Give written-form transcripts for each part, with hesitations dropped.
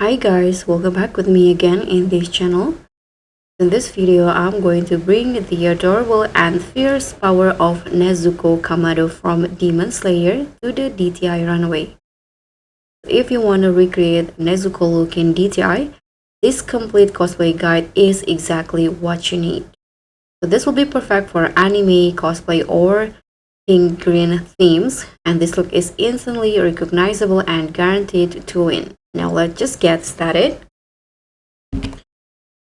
Hi guys, welcome back with me again in this channel. In this video, I'm going to bring the adorable and fierce power of Nezuko Kamado from Demon Slayer to the DTI runway. If you want to recreate Nezuko look in DTI, this complete cosplay guide is exactly what you need. So this will be perfect for anime, cosplay, or pink-green themes, and this look is instantly recognizable and guaranteed to win. Now let's just get started.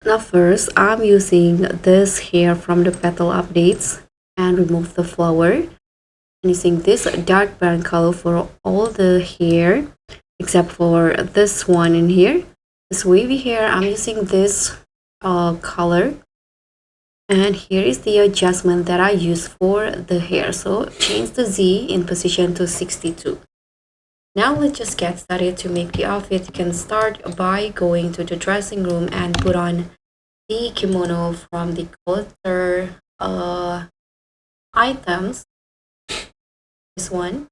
Now first, I'm using this hair from the petal updates and remove the flower. I'm using this dark brown color for all the hair except for this one in here. This wavy hair, I'm using this color. And here is the adjustment that I use for the hair. So change the Z in position to 62. Now let's just get started. To make the outfit, you can start by going to the dressing room and put on the kimono from the culture items. This one.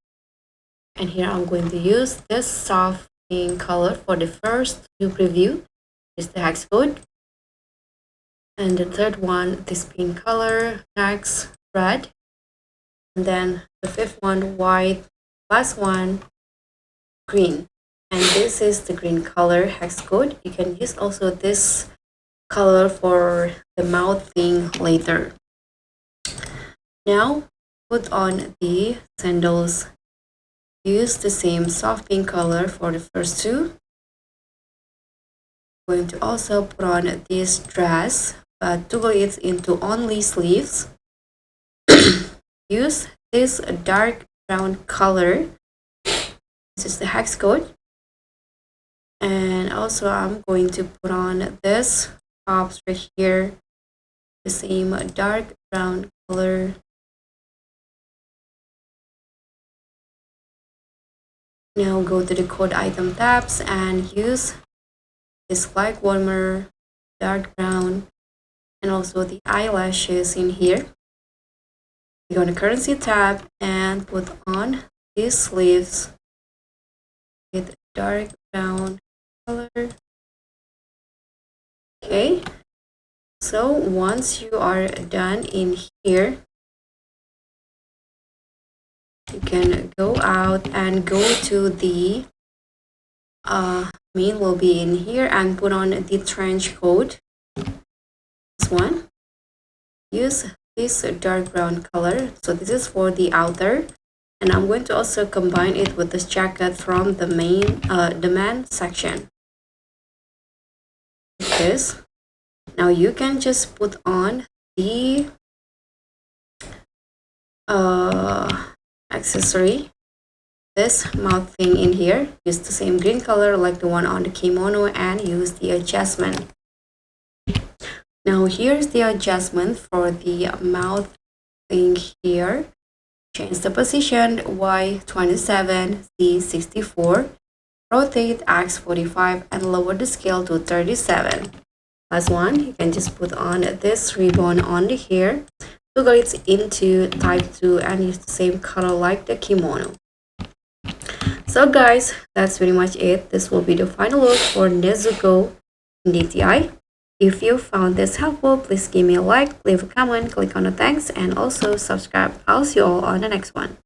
And here I'm going to use this soft pink color for the first new preview. Is the hex code. And the third one, this pink color, next red. And then the fifth one, white. Last one, green. And this is the green color hex code. You can use also this color for the mouth thing later. Now put on the sandals. Use the same soft pink color for the first two. I'm going to also put on this dress, but toggle it into only sleeves. Use this dark brown color. This is the hex code. And also I'm going to put on this tops right here, the same dark brown color. Now go to the code item tabs and use this light warmer, dark brown, and also the eyelashes in here. Go on the currency tab and put on these sleeves with dark brown color. Okay, so once you are done in here, you can go out and go to the main lobby in here and put on the trench coat. This one. Use this dark brown color. So this is for the outer. And I'm going to also combine it with this jacket from the main, the man section. Like this. Now you can just put on the accessory, this mouth thing in here. Use the same green color like the one on the kimono and use the adjustment. Now here's the adjustment for the mouth thing here. Change the position Y27, Z64, rotate X45 and lower the scale to 37. Last one, you can just put on this ribbon on the hair, toggle it into type 2 and use the same color like the kimono. So guys, that's pretty much it. This will be the final look for Nezuko in DTI. If you found this helpful, please give me a like, leave a comment, click on the thanks, and also subscribe. I'll see you all on the next one.